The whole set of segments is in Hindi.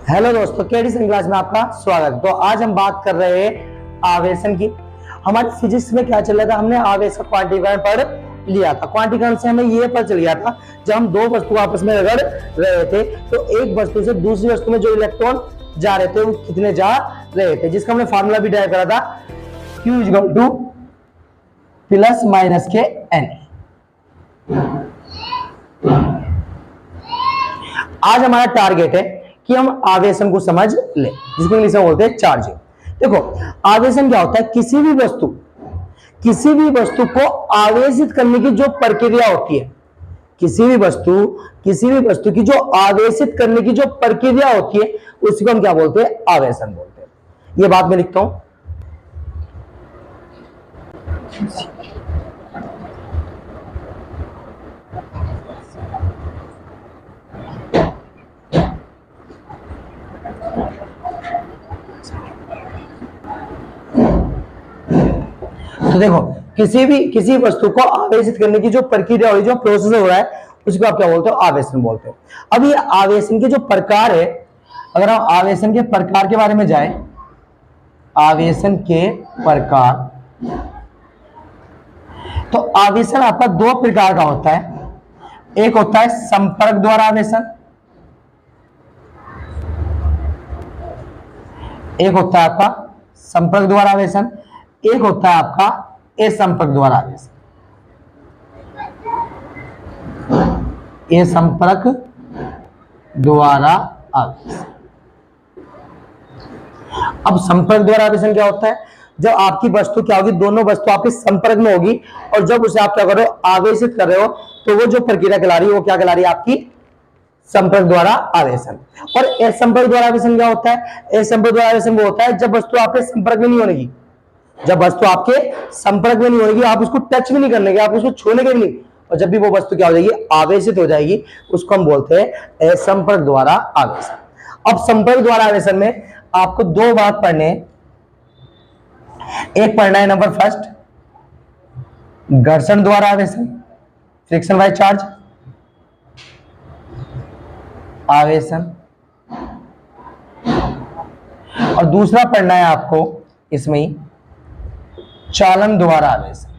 हेलो दोस्तों, केडीएस क्लास में आपका स्वागत। तो आज हम बात कर रहे हैं आवेशन की। हमारी फिजिक्स में क्या चल रहा था, हमने आवेश का क्वांटीकरण पढ़ लिया था। क्वांटीकरण से हमें ये पता चल गया था, जब हम दो वस्तु आपस में रगड़ रहे थे तो एक वस्तु से दूसरी वस्तु में जो इलेक्ट्रॉन जा रहे थे वो कितने जा रहे थे, जिसका हमने फॉर्मूला भी ड्राइव करा था, Q equal two plus minus के N। आज हमारा टारगेट है कि हम आवेशन को समझ ले, जिसको इंग्लिश में बोलते हैं चार्जिंग। देखो, आवेशन क्या होता है, किसी भी वस्तु को आवेशित करने की जो प्रक्रिया होती है, किसी भी वस्तु की जो आवेशित करने की जो प्रक्रिया होती है उसको हम क्या बोलते हैं, आवेशन बोलते हैं। ये बात मैं लिखता हूं। तो देखो, किसी वस्तु को आवेशित करने की जो प्रक्रिया हो रही है, जो प्रोसेस हो रहा है, उसको आप क्या बोलते हो, आवेशन बोलते हो। अब ये आवेशन के जो प्रकार है, अगर हम आवेशन के प्रकार के बारे में जाएं, आवेशन के प्रकार, तो आवेशन आपका दो प्रकार का होता है। एक होता है संपर्क द्वारा आवेशन, एक होता है आपका संपर्क द्वारा आवेशन, एक होता है आपका असंपर्क द्वारा आवेशन। असंपर्क द्वारा आवेशन। अब संपर्क द्वारा आवेशन क्या होता है, जब आपकी वस्तु क्या होगी, दोनों वस्तु आपके संपर्क में होगी और जब उसे आप क्या कर रहे हो, आवेशित कर रहे हो, तो वो जो प्रक्रिया कहला रही है वो क्या कहला रही है, आपकी संपर्क द्वारा आवेशन। और असंपर्क द्वारा आवेशन क्या होता है, असंपर्क द्वारा आवेशन वो होता है जब वस्तु आपके संपर्क में नहीं होगी, जब वस्तु आपके संपर्क में नहीं होगी, आप उसको टच भी नहीं करने के, आप उसको छूने के भी नहीं, और जब भी वो वस्तु क्या हो जाएगी, आवेशित हो जाएगी, उसको हम बोलते हैं असंपर्क द्वारा आवेशन। अब संपर्क द्वारा आवेशन में आपको दो बात पढ़ने, एक पढ़ना है नंबर फर्स्ट, घर्षण द्वारा आवेशन, फ्रिक्शन बाय चार्ज आवेशन, और दूसरा पढ़ना है आपको इसमें ही चालन द्वारा आवेशन।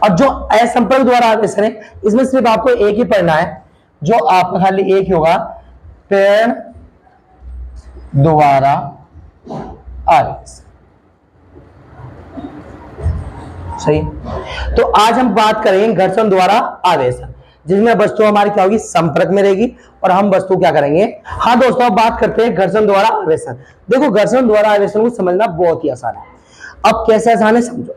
और जो असंपर्क द्वारा आवेशन है, इसमें सिर्फ आपको एक ही पढ़ना है, जो आपका खाली एक ही होगा, प्रेरण द्वारा आवेशन। सही। तो आज हम बात करेंगे घर्षण द्वारा आवेशन, जिसमें वस्तु हमारी क्या होगी, संपर्क में रहेगी और हम वस्तु क्या करेंगे। हाँ दोस्तों, अब बात करते हैं घर्षण द्वारा आवेशन। देखो, घर्षण द्वारा आवेशन को समझना बहुत ही आसान है। अब कैसे आसान है, समझो।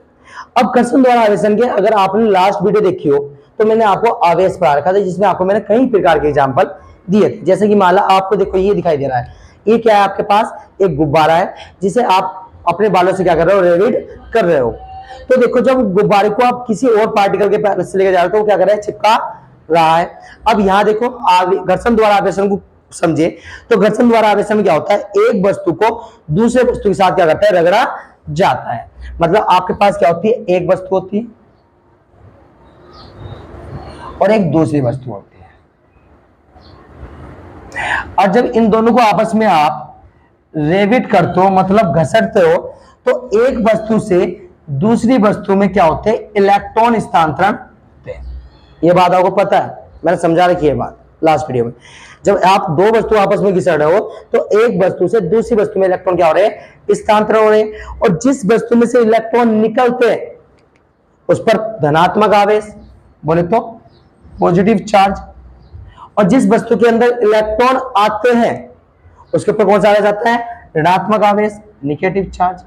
अब घर्षण द्वारा आवेशन के, अगर आपने लास्ट वीडियो देखी हो तो मैंने आपको आवेश पढ़ा रखा था, जिसमें आपको मैंने कई प्रकार के एग्जाम्पल दिए थे। जैसे कि मान लो आपको देखो ये दिखाई दे रहा है, ये क्या है, आपके पास एक गुब्बारा है जिसे आप अपने बालों से क्या कर रहे हो, रेविड कर रहे हो। तो देखो, जब गुब्बारे को आप किसी और पार्टिकल के पैर से लेकर जा रहे हो तो वो क्या कर रहा है, चिपका रहा है। अब यहां देखो, घर्षण द्वारा आवेशन को समझे तो घर्षण द्वारा आवेशन में क्या होता है, एक वस्तु को दूसरे वस्तु के साथ क्या करता है, रगड़ा जाता है। मतलब आपके पास क्या होती है, एक वस्तु होती है और एक दूसरी वस्तु होती है, और जब इन दोनों को आपस में आप रेविट करते हो, मतलब घसटते हो, तो एक वस्तु से दूसरी वस्तु में क्या होते हैं, इलेक्ट्रॉन स्थानांतरण होते हैं। ये बात आपको पता है, मैंने समझा रखी है बात लास्ट वीडियो में। जब आप दो वस्तु आपस में घिसट रहे हो तो एक वस्तु से दूसरी वस्तु में इलेक्ट्रॉन क्या हो रहे हैं, स्थानांतरण हो रहे हैं, और जिस वस्तु में से इलेक्ट्रॉन निकलते हैं उस पर धनात्मक आवेश, बोले तो पॉजिटिव चार्ज, और जिस वस्तु के अंदर इलेक्ट्रॉन आते हैं उसके ऊपर कौन सा आवेश आता है, ऋणात्मक आवेश, नेगेटिव चार्ज।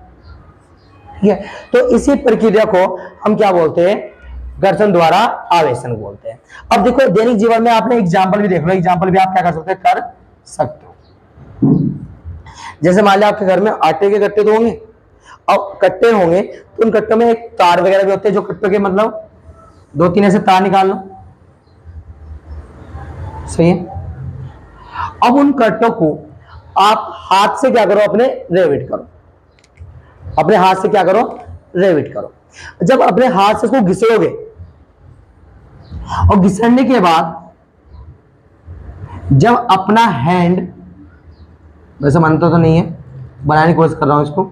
ठीक है, तो इसी प्रक्रिया को हम क्या बोलते हैं, घर्षण द्वारा आवेशन बोलते हैं। अब देखो, दैनिक जीवन में आपने एग्जाम्पल भी देख लो, एग्जाम्पल भी आप क्या कर सकते हो। जैसे मान लिया आपके घर में आटे के कट्टे तो होंगे, अब कट्टे होंगे तो उन कट्टों में एक तार वगैरह भी होते हैं, जो कट्टों के मतलब दो तीन ऐसे तार निकाल लो, सही है। अब उन कट्टों को आप हाथ से क्या करो, अपने रेविट करो, अपने हाथ से क्या करो, रेविट करो। जब अपने हाथ से उसको घिसोगे और घिसड़ने के बाद जब अपना हैंड, वैसे मानता तो नहीं है, बनाने की कोशिश कर रहा हूं इसको,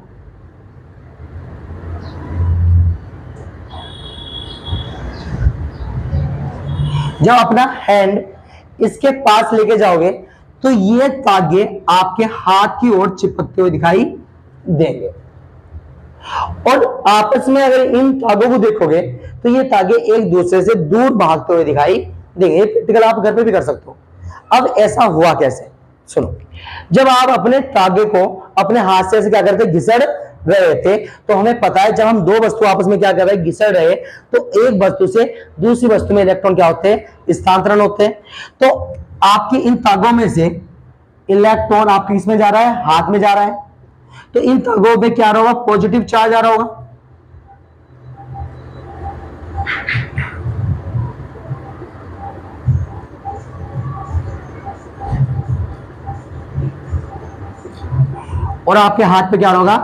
जब अपना हैंड इसके पास लेके जाओगे तो ये तागे आपके हाथ की ओर चिपकते हुए दिखाई देंगे। और आपस में अगर इन तागों को देखोगे तो ये तागे एक दूसरे से दूर भागते हुए दिखाई देंगे। ये प्रैक्टिकल आप घर पे भी कर सकते हो। अब ऐसा हुआ कैसे, सुनो। जब आप अपने तागे को अपने हाथ से क्या करते, घिसड़ रहे थे, तो हमें पता है जब हम दो वस्तु आपस में क्या कर रहे हैं, घिसड़ रहे, तो एक वस्तु से दूसरी वस्तु में इलेक्ट्रॉन क्या होते हैं, स्थानांतरण होते हैं। तो आपके इन तागों में से इलेक्ट्रॉन आपके इसमें जा रहा है, हाथ में जा रहा है, तो इन तागों में क्या होगा, पॉजिटिव चार्ज आ रहा होगा। और आपके हाथ पे क्या होगा,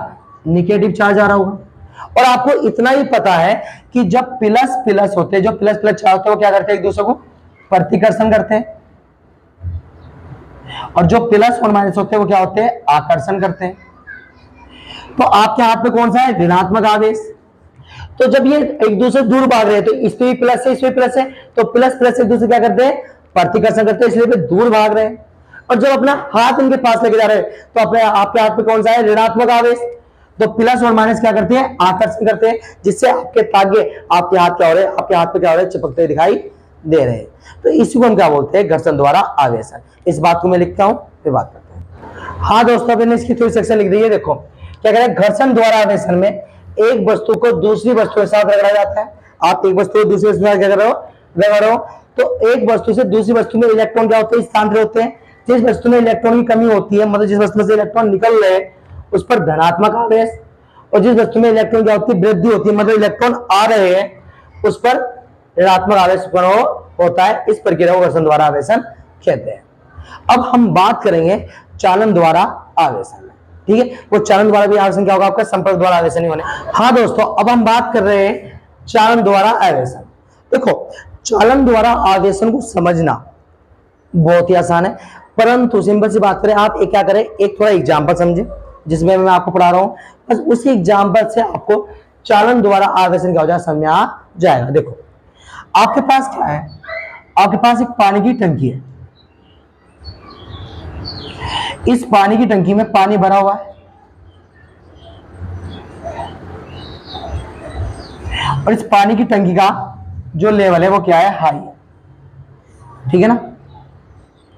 निगेटिव चार्ज आ रहा होगा। और आपको इतना ही पता है कि जब प्लस प्लस होते हैं, जो प्लस प्लस चार्ज होते हैं वो क्या करते हैं, एक दूसरे को प्रतिकर्षण करते हैं, और जो प्लस और माइनस होते हैं वो क्या होते हैं, आकर्षण करते हैं। तो आपके हाथ में कौन सा है, ऋणात्मक आवेश। तो जब ये एक दूसरे दूर भाग रहे हैं, तो इस पे भी प्लस है, इस पे प्लस है, तो प्लस प्लस एक दूसरे क्या करते हैं, प्रतिकर्षण करते हैं, इसलिए वे दूर भाग रहे हैं। और जब अपना हाथ इनके पास लेके जा रहे हैं, तो अपने आपके हाथ में कौन सा है, ऋणात्मक आवेश। तो प्लस और माइनस क्या करते हैं, आकर्षण करते हैं, जिससे आपके तागे आपके हाथ क्या हो रहे हैं, आपके हाथ पे क्या हो रहे हैं, चिपकते दिखाई दे रहे हैं। तो इसी को हम क्या बोलते हैं, घर्षण द्वारा आवेशन। इस बात को मैं लिखता हूं, फिर बात करते हैं। हाँ दोस्तों, मैंने इसकी थोड़ी सेक्शन लिख दी है। देखो क्या कह रहे हैं, घर्षण द्वारा आवेशन में एक वस्तु को दूसरी वस्तु के साथ रगड़ा जाता है। आप एक वस्तु को दूसरी वस्तु के साथ क्या कर रहे हो, रगड़ रहे हो, तो एक वस्तु से दूसरी वस्तु में इलेक्ट्रॉन क्या होते हैं, स्थानांतरित होते हैं। जिस वस्तु में इलेक्ट्रॉन की कमी होती है, मतलब जिस वस्तु में से इलेक्ट्रॉन निकल रहे हैं, उस पर धनात्मक आवेश, और जिस वस्तु में इलेक्ट्रॉन क्या होती है, वृद्धि होती है, मतलब इलेक्ट्रॉन आ रहे हैं, उस पर ऋणात्मक आवेश होता है। इस प्रक्रिया को घर्षण द्वारा आवेशन कहते हैं। अब हम बात करेंगे चालन द्वारा आवेशन, ठीक है। वो चालन द्वारा भी आवेशन क्या होगा आपका, संपर्क द्वारा आवेशन ही होने। हाँ दोस्तों, अब हम बात कर रहे हैं चालन द्वारा आवेशन। देखो चालन द्वारा आवेशन को समझना बहुत ही आसान है, परंतु सिंपल सी बात करें, आप एक क्या करें, एक थोड़ा एग्जाम्पल समझे जिसमें मैं आपको पढ़ा रहा हूं, बस उसी एग्जाम्पल से आपको चालन द्वारा आवेशन क्या हो जाए, समझ आ जाएगा। देखो आपके पास क्या है, आपके पास एक पानी की टंकी है। इस पानी की टंकी में पानी भरा हुआ है, और इस पानी की टंकी का जो लेवल है वो क्या है, हाई है, ठीक है ना,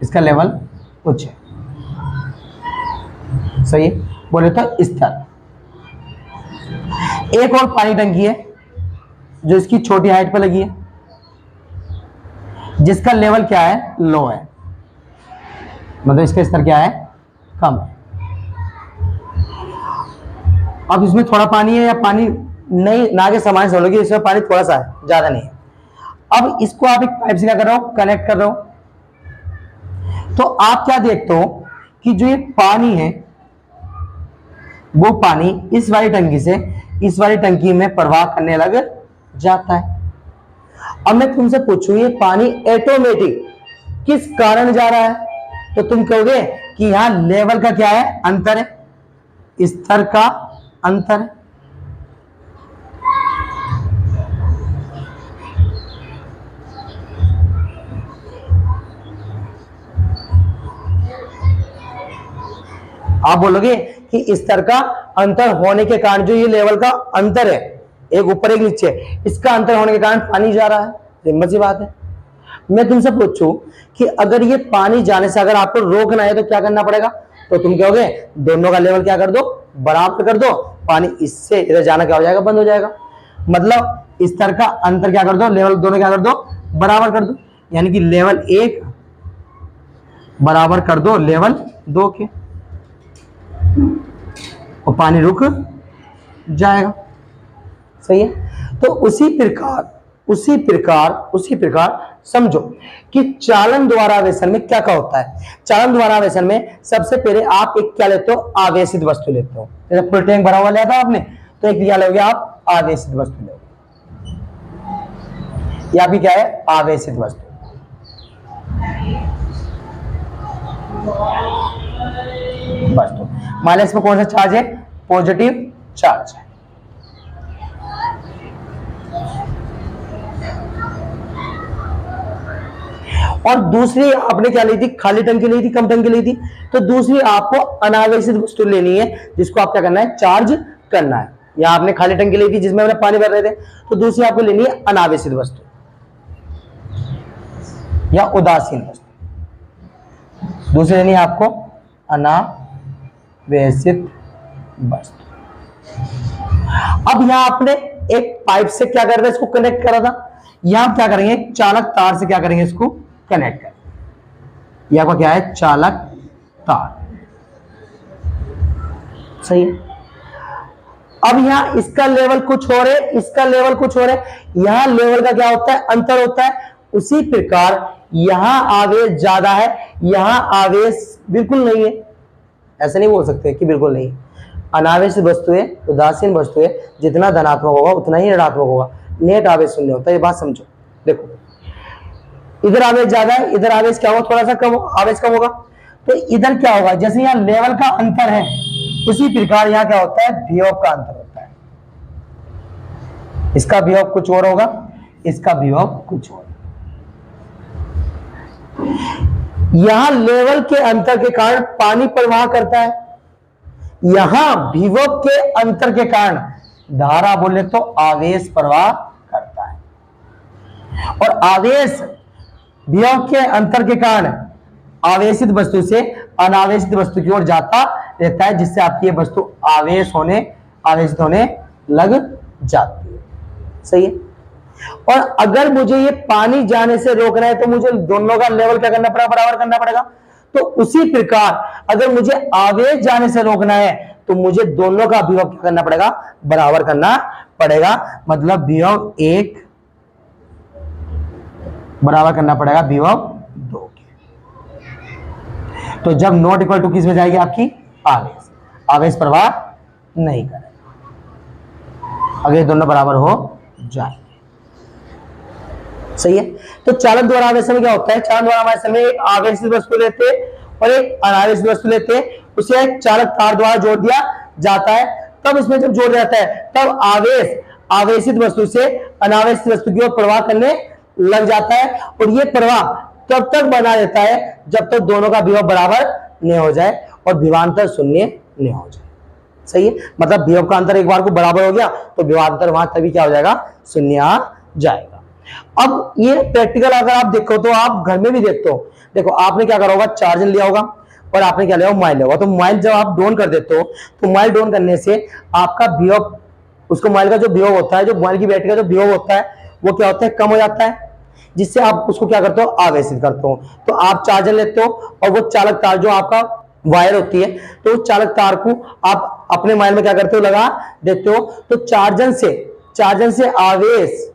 इसका लेवल उच्च है, सही है, बोले तो स्तर। एक और पानी टंकी है जो इसकी छोटी हाइट पर लगी है, जिसका लेवल क्या है, लो है, मतलब इसका स्तर क्या है, कम है। अब इसमें थोड़ा पानी है या पानी नहीं, ना के समान समझोगे, इसमें पानी थोड़ा सा है, ज्यादा नहीं है। अब इसको आप एक पाइप से क्या कर रहे हो, कनेक्ट कर रहे हो, तो आप क्या देखते हो कि जो ये पानी है वो पानी इस वाली टंकी से इस वाली टंकी में प्रवाह करने लग जाता है। अब मैं तुमसे पूछूं, ये पानी ऑटोमेटिक किस कारण जा रहा है, तो तुम कहोगे कि यहां लेवल का क्या है, अंतर है, स्तर का अंतर है। आप बोलोगे कि स्तर का अंतर होने के कारण, जो ये लेवल का अंतर है, एक ऊपर एक नीचे, इसका अंतर होने के कारण पानी जा रहा है, सिंपल सी बात है। मैं तुमसे पूछूं कि अगर ये पानी जाने से अगर आपको रोकना है तो क्या करना पड़ेगा, तो तुम कहोगे दोनों का लेवल क्या कर दो, बराबर कर दो, पानी इससे इधर जाना क्या हो जाएगा, बंद हो जाएगा। मतलब स्तर का अंतर क्या कर दो, लेवल दोनों क्या कर दो, बराबर कर दो, यानी कि लेवल 1 बराबर कर दो लेवल 2 के, और पानी रुक जाएगा, सही है। तो उसी प्रकार समझो कि चालन द्वारा आवेशन में क्या क्या होता है। चालन द्वारा आवेशन में सबसे पहले आप एक क्या लेते हो, आवेशित वस्तु लेते हो। जैसे फुल टैंक भरा हुआ लिया था आपने, तो एक क्या लोगे आप, आवेशित वस्तु लोगे। ये आपकी क्या है, आवेशित वस्तु। वस्तु मान लो इसमें कौन सा चार्ज है, पॉजिटिव चार्ज है। और दूसरी आपने क्या ली थी, खाली टंकी ली थी, कम टंकी ली थी। तो दूसरी आपको अनावेशित वस्तु लेनी है जिसको आप क्या करना है, चार्ज करना है। या आपने खाली टंकी ली थी जिसमें हमने पानी भर रहे थे, तो दूसरी आपको लेनी है अनावेशित वस्तु या उदासीन वस्तु। दूसरी लेनी है आपको अनावेशित वस्तु। अब यहां आपने एक पाइप से क्या कर रहे थे, इसको कनेक्ट करा था। यहां क्या करेंगे, चालक तार से क्या करेंगे, इसको कनेक्ट करेंगे। यह आपका क्या है, चालक तार। सही है। अब यहां इसका लेवल कुछ और है, इसका लेवल कुछ और है। यहां लेवल का क्या होता है, अंतर होता है। उसी प्रकार यहां आवेश ज्यादा है, यहां आवेश बिल्कुल नहीं है। ऐसे नहीं बोल सकते कि बिल्कुल नहीं। अनावेशित वस्तुएं, उदासीन वस्तुएं जितना धनात्मक होगा उतना ही ऋणात्मक होगा। नेट आवेश शून्य होता है, ये बात समझो। देखो इधर आवेश ज्यादा है, इधर आवेश क्या होगा, थोड़ा सा कम, आवेश कम होगा। तो इधर क्या होगा, जैसे यहाँ लेवल का अंतर है उसी प्रकार यहाँ क्या होता है, विभव का अंतर होता है। इसका विभव कुछ और होगा, इसका विभव कुछ और। यहां लेवल के अंतर के कारण पानी प्रवाह करता है, यहां विभव के अंतर के कारण धारा बोले तो आवेश प्रवाह करता है। और आवेश विभव के अंतर के कारण आवेशित वस्तु से अनावेशित वस्तु की ओर जाता रहता है, जिससे आपकी ये वस्तु आवेशित होने लग जाती है। सही है। और अगर मुझे ये पानी जाने से रोकना है तो मुझे दोनों का लेवल क्या करना पड़ेगा, बराबर करना पड़ेगा। तो उसी प्रकार अगर मुझे आवेश जाने से रोकना है तो मुझे दोनों का विभव क्या करना पड़ेगा, बराबर करना पड़ेगा। मतलब विभव 1 बराबर करना पड़ेगा विभव 2 के। तो जब नॉट इक्वल टू किस में जाएगी आपकी, आवेश प्रवाह नहीं करेगा अगर दोनों बराबर हो जाएंगे। सही है। तो चालक द्वारा आवेश में क्या होता है, चालक द्वारा आवेश में एक आवेशित वस्तु लेते और एक अनावेशित वस्तु लेते, उसे एक चालक तार द्वारा जोड़ दिया जाता है। तब इसमें जब जोड़ जाता है तब आवेश आवेशित वस्तु से अनावेशित वस्तु की ओर प्रवाह करने लग जाता है। और ये प्रवाह तब तक बना रहता है जब तक दोनों का विभव बराबर नहीं हो जाए और विभवांतर शून्य नहीं हो जाए। सही है। मतलब विभव का अंतर एक बार को बराबर हो गया तो विभवांतर वहां तभी क्या हो जाएगा, शून्य आ जाएगा। अब ये प्रैक्टिकल अगर आप देखो तो आप घर में भी देखते हो। देखो आपने क्या करा होगा, चार्जर लिया होगा और आपने क्या लिया होगा, मोबाइल लिया होगा। तो मोबाइल जब आप डाउन कर देते हो तो मोबाइल डाउन करने से आपका विभव, उसको मोबाइल का जो विभव होता है, जो मोबाइल की बैटरी का जो विभव होता है वो क्या होता है, कम हो जाता है, जिससे आप उसको क्या करते हो, आवेशित करते हो। तो आप चार्जर लेते हो और वो चालक तार जो आपका वायर होती है, तो उस चालक तार को आप अपने मोबाइल में क्या करते हो, लगा देते हो। तो चार्जर से आवेश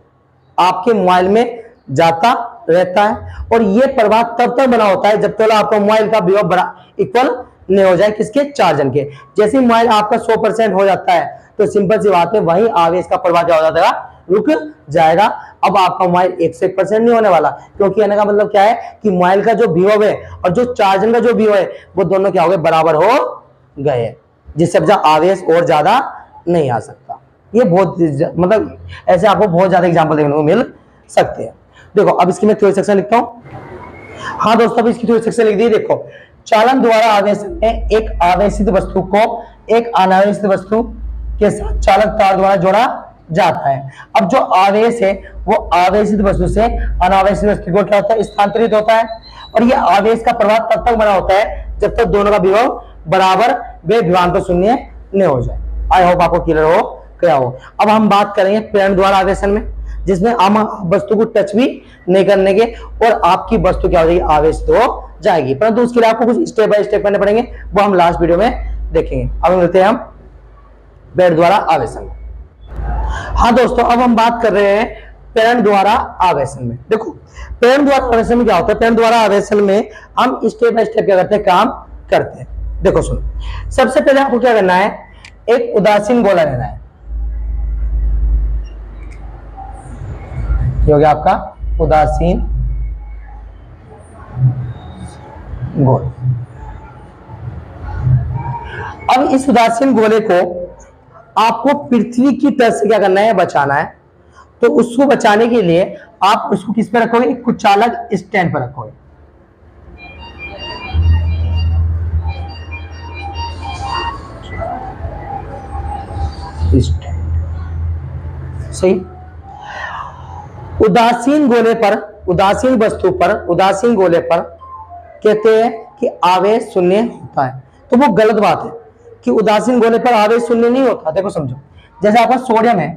आपके मोबाइल में जाता रहता है। और ये प्रवाह तब तक बना होता है जब तक आपका मोबाइल का विभव इक्वल नहीं हो जाए, किसके, चार्जर के। जैसे मोबाइल आपका 100% हो जाता है तो सिंपल सी बात है, वही आवेश का प्रवाह क्या हो जाता है, रुक जाएगा। अब आपका मोबाइल 101% नहीं होने वाला, क्योंकि कहने का मतलब क्या है कि मोबाइल का जो विभव है और जो चार्जर का जो विभव है वो दोनों क्या हो गए, बराबर हो गए, जिससे अब आवेश और ज्यादा नहीं आ सकता। ये बहुत मतलब ऐसे आपको बहुत ज्यादा एग्जांपल देखने को मिल सकते हैं। देखो अब इसकी मैं थ्योरी सेक्शन लिखता हूं। हाँ दोस्तों, अब इसकी थ्योरी सेक्शन लिख दी। देखो, चालन द्वारा आवेश में एक आवेशित वस्तु को एक अनावेशित वस्तु के साथ चालक तार द्वारा जोड़ा जाता है। अब जो आवेश है वो आवेशित वस्तु से अनावेशित वस्तु को क्या होता है, स्थानांतरित होता है। और ये आवेश का प्रवाह तब तक बना होता है जब तक दोनों का विभव बराबर वे विभवांतर शून्य नहीं हो जाए। आई होप आपको क्लियर हो गया हो। अब हम बात करेंगे प्रेरण द्वारा आवेशन में, जिसमें हम वस्तु को टच भी नहीं करने के और आपकी वस्तु क्या हो जाएगी, आवेशित हो जाएगी। परंतु उसके लिए आपको कुछ स्टेप बाय स्टेप करने पड़ेंगे, वो हम लास्ट वीडियो में देखेंगे। अब मिलते हैं हम प्रेरण द्वारा आवेशन। हाँ दोस्तों, अब हम बात कर रहे हैं प्रेरण द्वारा आवेशन में। देखो प्रेरण द्वारा आवेशन में क्या होता है, प्रेरण द्वारा आवेशन में हम स्टेप बाय स्टेप क्या करते हैं, काम करते हैं। देखो सुनो, सबसे पहले आपको क्या करना है, एक उदासीन गोला लेना है। ये हो गया आपका उदासीन गोले। अब इस उदासीन गोले को आपको पृथ्वी की तरफ से क्या करना है, बचाना है। तो उसको बचाने के लिए आप उसको किस पे रखोगे, कुछ चालक स्टैंड पर रखोगे। सही। उदासीन गोले पर, उदासीन वस्तु पर, उदासीन गोले पर कहते हैं कि आवेश शून्य होता है। तो वो गलत बात है कि उदासीन गोले पर आवेश शून्य नहीं होता। देखो समझो, जैसे आपका सोडियम है,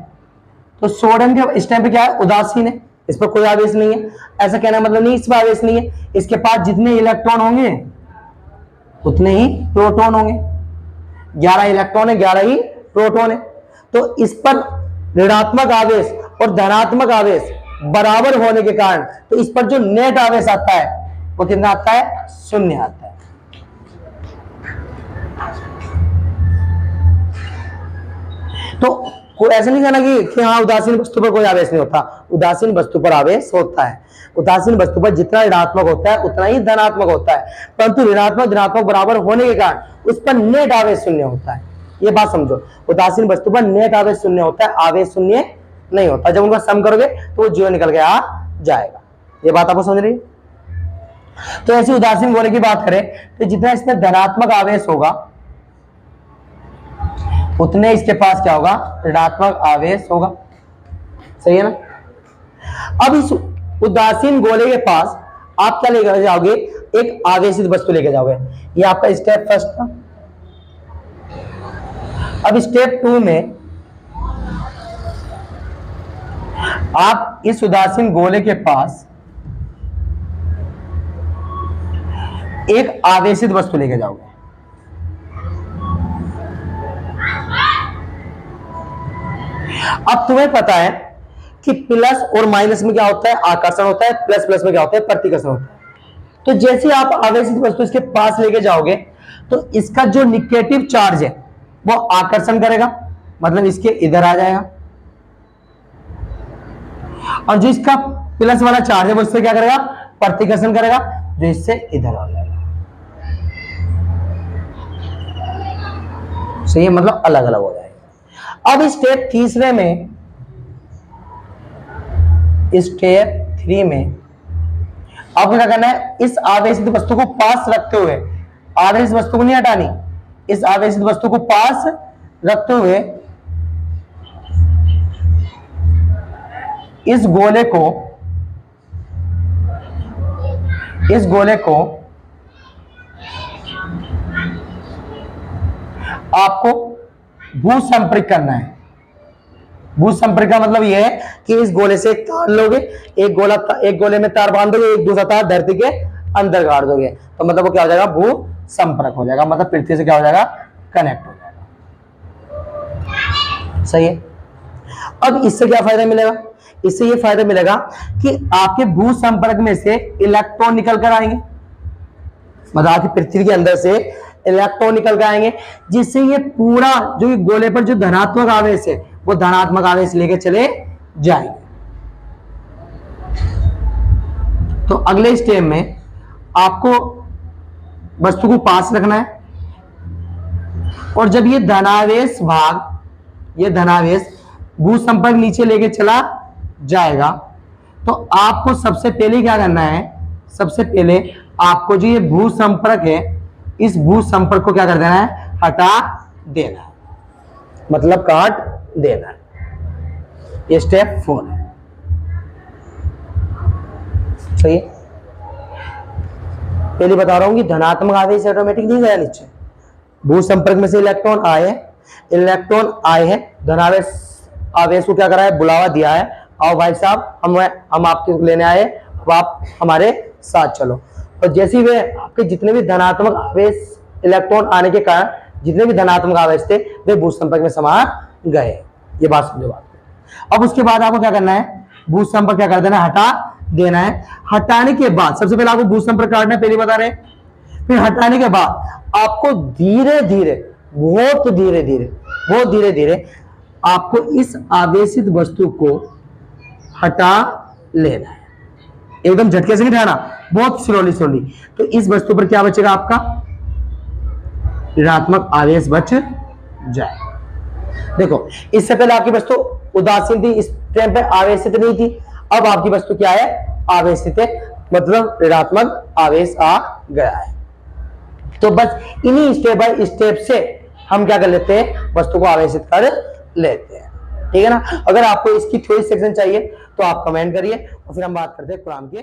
तो सोडियम के इस टाइम पे क्या है, उदासीन है, इस पर कोई आवेश नहीं है। ऐसा कहना मतलब नहीं इस पर आवेश नहीं है, इसके पास जितने इलेक्ट्रॉन होंगे उतने ही प्रोटॉन होंगे। 11 इलेक्ट्रॉन है, 11 ही प्रोटॉन है। तो इस पर ऋणात्मक आवेश और धनात्मक आवेश बराबर होने के कारण तो इस पर जो नेट आवेश आता है वो कितना आता है, शून्य आता है। तो कोई ऐसा नहीं कहना कि हाँ उदासीन वस्तु पर कोई आवेश नहीं होता। उदासीन वस्तु पर आवेश होता है। उदासीन वस्तु पर जितना ऋणात्मक होता है उतना ही धनात्मक होता है, परंतु ऋणात्मक धनात्मक बराबर होने के कारण उस पर नेट आवेश शून्य होता है। ये बात समझो, उदासीन वस्तु पर नेट आवेश शून्य होता है, आवेश शून्य नहीं होता। जब उनका सम करोगे तो वो जीरो निकल के आ जाएगा। ये बात आपको समझ रही है। तो ऐसी उदासीन गोले की बात करें तो जितना इसमें धनात्मक आवेश होगा उतने इसके पास क्या होगा, ऋणात्मक आवेश होगा। सही है ना। अब इस उदासीन गोले के पास आप क्या लेकर जाओगे, एक आवेशित वस्तु लेके जाओगे। ये आपका स्टेप फर्स्ट था। अब स्टेप 2 में आप इस उदासीन गोले के पास एक आवेशित वस्तु लेके जाओगे। अब तुम्हें पता है कि प्लस और माइनस में क्या होता है, आकर्षण होता है, प्लस प्लस में क्या होता है, प्रतिकर्षण होता है। तो जैसे ही आप आवेशित वस्तु इसके पास लेके जाओगे तो इसका जो निगेटिव चार्ज है वो आकर्षण करेगा, मतलब इसके इधर आ जाएगा, और जो इसका प्लस वाला चार्ज है वो इससे क्या करेगा, प्रतिकर्षण करेगा, जो इससे इधर आ जाएगा। सही है, मतलब अलग अलग हो जाएगा। अब स्टेप 3 में, स्टेप 3 में आपको क्या करना है, इस आवेशित वस्तु को पास रखते हुए, आवेशित वस्तु को नहीं हटानी, इस आवेशित वस्तु को पास रखते हुए इस गोले को आपको भू संपर्क करना है। भू संपर्क का मतलब यह है कि इस गोले से एक तार लोगे, एक गोले में तार बांध दोगे, एक दूसरा तार धरती के अंदर गाड़ दोगे, तो मतलब वो क्या हो जाएगा, भू संपर्क हो जाएगा, मतलब पृथ्वी से क्या हो जाएगा, कनेक्ट हो जाएगा। सही है। अब इससे क्या फायदा मिलेगा, इससे ये फायदा मिलेगा कि आपके भू संपर्क में से इलेक्ट्रॉन निकल कर आएंगे, मतलब आपकी पृथ्वी के अंदर से इलेक्ट्रॉन निकल कर आएंगे, जिससे ये पूरा जो गोले पर जो धनात्मक आवेश है वो धनात्मक आवेश लेके चले जाएंगे। तो अगले स्टेप में आपको वस्तु को पास रखना है, और जब ये धनावेश भू संपर्क नीचे लेके चला जाएगा तो आपको सबसे पहले क्या करना है, सबसे पहले आपको जो ये भू संपर्क है, इस भू संपर्क को क्या कर देना है, हटा देना है, मतलब काट देना है। ये स्टेप 4 है। सही है। पहले बता रहा हूं कि धनात्मक आवेश ऑटोमेटिक नहीं गया नीचे, भू संपर्क में से इलेक्ट्रॉन आए हैं, धनावेश आवेश को क्या करा है, बुलावा दिया है, आओ भाई साहब हम आपके लेने आए, अब आप हमारे साथ चलो। और जैसे ही वे आपके जितने भी धनात्मक आवेश इलेक्ट्रॉन आने के कारण जितने भी धनात्मक आवेश थे वे भू संपर्क में समा गए। ये बात समझो बात। अब उसके बाद आपको क्या करना है, भू संपर्क क्या कर देना है, हटा देना है। हटाने के बाद सबसे पहले आपको भू संपर्क काटना है, पहले बता रहे हैं। फिर हटाने के बाद आपको धीरे धीरे बहुत धीरे धीरे आपको इस आवेशित वस्तु को हटा लेना है, एकदम झटके से नहीं उठाना, बहुत स्लोली स्लोली। तो इस वस्तु पर क्या बचेगा आपका, ऋणात्मक आवेश बच जाए। देखो इससे पहले आपकी वस्तु उदासीन थी, इस टाइम पे आवेशित नहीं थी, अब आपकी वस्तु क्या है, आवेशित है, मतलब ऋणात्मक आवेश आ गया है। तो बस इन्हीं स्टेप बाय स्टेप से हम क्या कर लेते हैं, वस्तु को आवेशित कर लेते हैं, ठीक है ना। अगर आपको इसकी थ्योरी सेक्शन चाहिए तो आप कमेंट करिए और फिर हम बात करते हैं कुरान के